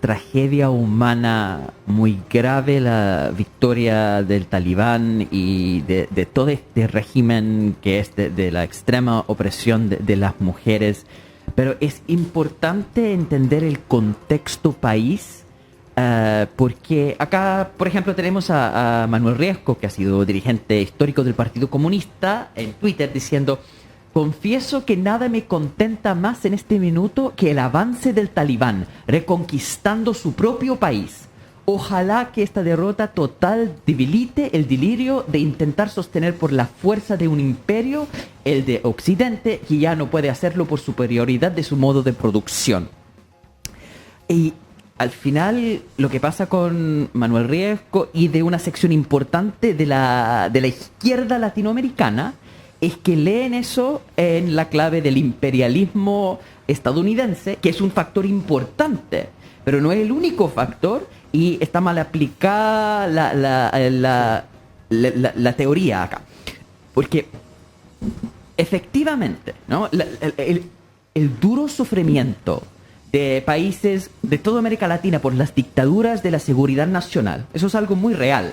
tragedia humana muy grave la victoria del Talibán y de todo este régimen que es de la extrema opresión de las mujeres. Pero es importante entender el contexto país, porque acá, por ejemplo, tenemos a Manuel Riesco, que ha sido dirigente histórico del Partido Comunista, en Twitter diciendo: confieso que nada me contenta más en este minuto que el avance del Talibán, reconquistando su propio país. Ojalá que esta derrota total debilite el delirio de intentar sostener por la fuerza de un imperio, el de Occidente, que ya no puede hacerlo por superioridad de su modo de producción. Y al final, lo que pasa con Manuel Riesco y de una sección importante de la izquierda latinoamericana es que leen eso en la clave del imperialismo estadounidense, que es un factor importante, pero no es el único factor, y está mal aplicada la teoría acá. Porque efectivamente, ¿no? El duro sufrimiento de países de toda América Latina por las dictaduras de la seguridad nacional, eso es algo muy real.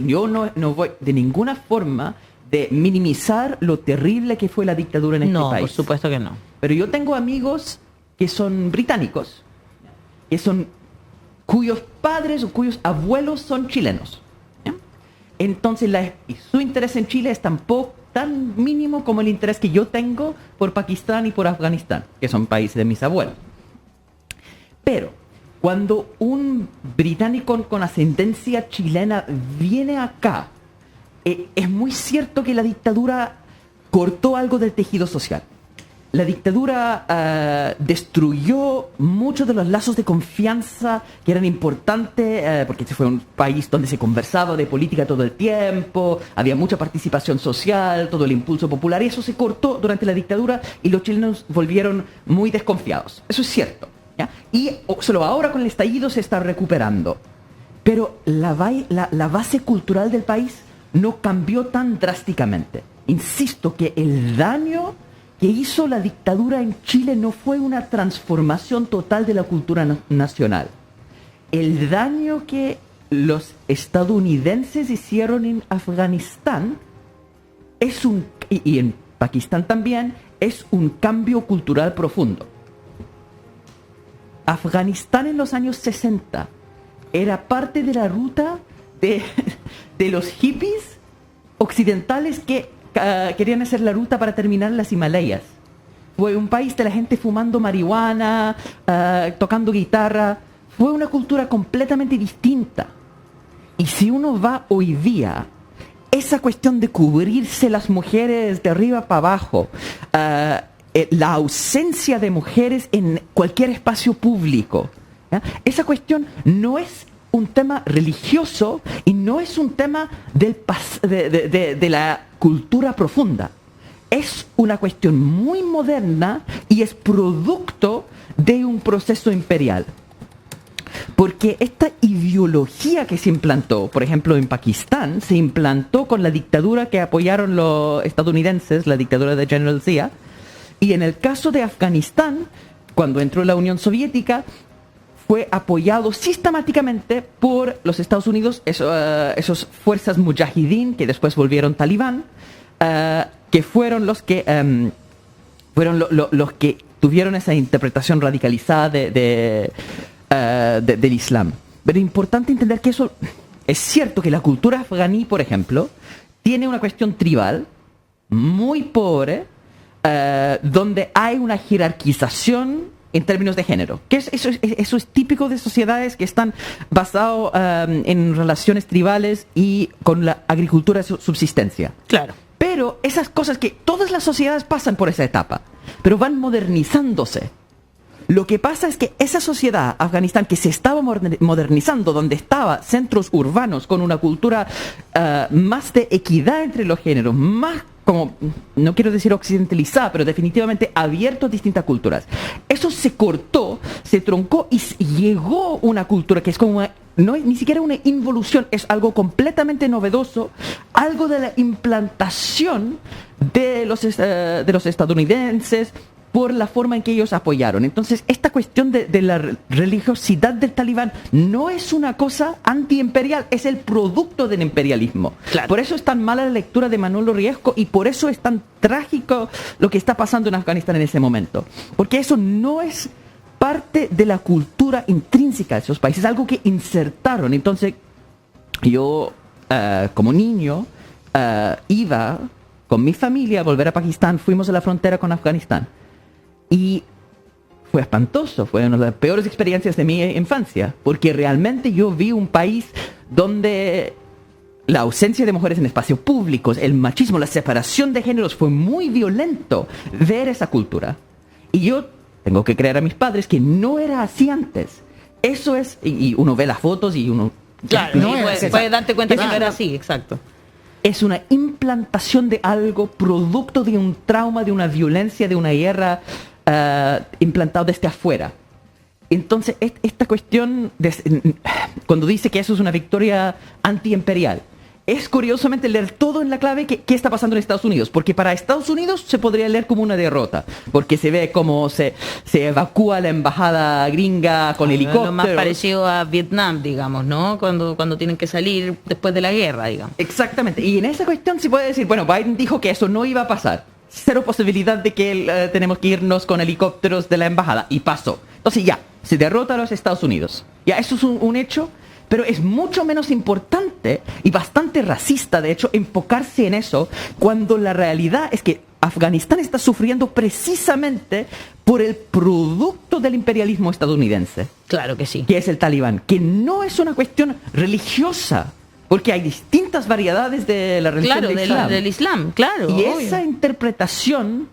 Yo no voy de ninguna forma de minimizar lo terrible que fue la dictadura en este país. No, por supuesto que no. Pero yo tengo amigos que son británicos, cuyos padres o cuyos abuelos son chilenos. ¿Ya? Entonces, su interés en Chile es tan mínimo como el interés que yo tengo por Pakistán y por Afganistán, que son países de mis abuelos. Pero cuando un británico con ascendencia chilena viene acá, es muy cierto que la dictadura cortó algo del tejido social. La dictadura destruyó muchos de los lazos de confianza que eran importantes, porque este fue un país donde se conversaba de política todo el tiempo, había mucha participación social, todo el impulso popular, y eso se cortó durante la dictadura y los chilenos volvieron muy desconfiados. Eso es cierto, ¿ya? Y solo ahora con el estallido se está recuperando. Pero la base cultural del país no cambió tan drásticamente. Insisto que el daño que hizo la dictadura en Chile no fue una transformación total de la cultura nacional. El daño que los estadounidenses hicieron en Afganistán y en Pakistán también, es un cambio cultural profundo. Afganistán en los años 60 era parte de la ruta de los hippies occidentales que querían hacer la ruta para terminar las Himalayas. Fue un país de la gente fumando marihuana, tocando guitarra. Fue una cultura completamente distinta. Y si uno va hoy día, esa cuestión de cubrirse las mujeres de arriba para abajo, la ausencia de mujeres en cualquier espacio público, ¿ya? Esa cuestión no es un tema religioso y no es un tema de la cultura profunda. Es una cuestión muy moderna y es producto de un proceso imperial. Porque esta ideología que se implantó, por ejemplo, en Pakistán, se implantó con la dictadura que apoyaron los estadounidenses, la dictadura de General Zia, y en el caso de Afganistán, cuando entró la Unión Soviética, fue apoyado sistemáticamente por los Estados Unidos, esas fuerzas mujahideen que después volvieron talibán, que fueron los que los que tuvieron esa interpretación radicalizada del Islam. Pero es importante entender que eso es cierto, que la cultura afganí, por ejemplo, tiene una cuestión tribal muy pobre, donde hay una jerarquización en términos de género, que eso es típico de sociedades que están basadas en relaciones tribales y con la agricultura de subsistencia. Claro. Pero esas cosas que todas las sociedades pasan por esa etapa, pero van modernizándose. Lo que pasa es que esa sociedad, Afganistán, que se estaba modernizando, donde estaba centros urbanos con una cultura más de equidad entre los géneros, más como, no quiero decir occidentalizada, pero definitivamente abierto a distintas culturas. Eso se cortó, se troncó y llegó una cultura que es como no es ni siquiera una involución, es algo completamente novedoso, algo de la implantación de los estadounidenses, por la forma en que ellos apoyaron. Entonces, esta cuestión de la religiosidad del talibán no es una cosa antiimperial, es el producto del imperialismo. Claro. Por eso es tan mala la lectura de Manolo Riesco y por eso es tan trágico lo que está pasando en Afganistán en ese momento. Porque eso no es parte de la cultura intrínseca de esos países, es algo que insertaron. Entonces, yo, como niño, iba con mi familia a volver a Pakistán, fuimos a la frontera con Afganistán. Y fue espantoso, fue una de las peores experiencias de mi infancia, porque realmente yo vi un país donde la ausencia de mujeres en espacios públicos, el machismo, la separación de géneros, fue muy violento ver esa cultura. Y yo tengo que creer a mis padres que no era así antes. Eso es, y uno ve las fotos y uno... Claro, No, puedes darte cuenta que claro. no era así, exacto. Es una implantación de algo producto de un trauma, de una violencia, de una guerra implantado desde afuera. Entonces, esta cuestión, cuando dice que eso es una victoria antiimperial, es curiosamente leer todo en la clave qué está pasando en Estados Unidos, porque para Estados Unidos se podría leer como una derrota, porque se ve cómo se evacúa la embajada gringa con helicópteros. Lo más parecido a Vietnam, digamos, ¿no? Cuando tienen que salir después de la guerra, digamos. Exactamente, y en esa cuestión se puede decir, bueno, Biden dijo que eso no iba a pasar, cero posibilidad de que tenemos que irnos con helicópteros de la embajada, y pasó. Entonces ya, se derrota a los Estados Unidos, ya eso es un hecho. Pero es mucho menos importante y bastante racista, de hecho, enfocarse en eso cuando la realidad es que Afganistán está sufriendo precisamente por el producto del imperialismo estadounidense, Claro que sí. que es el talibán, que no es una cuestión religiosa, porque hay distintas variedades de la religión Claro, del Islam, claro. y obvio. esa interpretación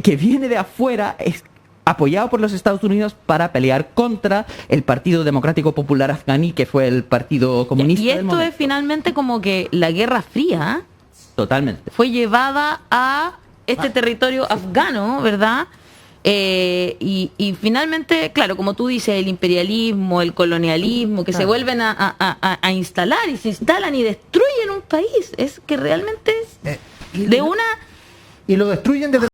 que viene de afuera es apoyado por los Estados Unidos para pelear contra el Partido Democrático Popular Afganí, que fue el partido comunista Y del esto momento. es finalmente como que la Guerra Fría Totalmente. fue llevada a este territorio afgano, ¿verdad? Y finalmente, claro, como tú dices, el imperialismo, el colonialismo, que se vuelven a instalar y se instalan y destruyen un país, es que realmente es de una... Y lo destruyen desde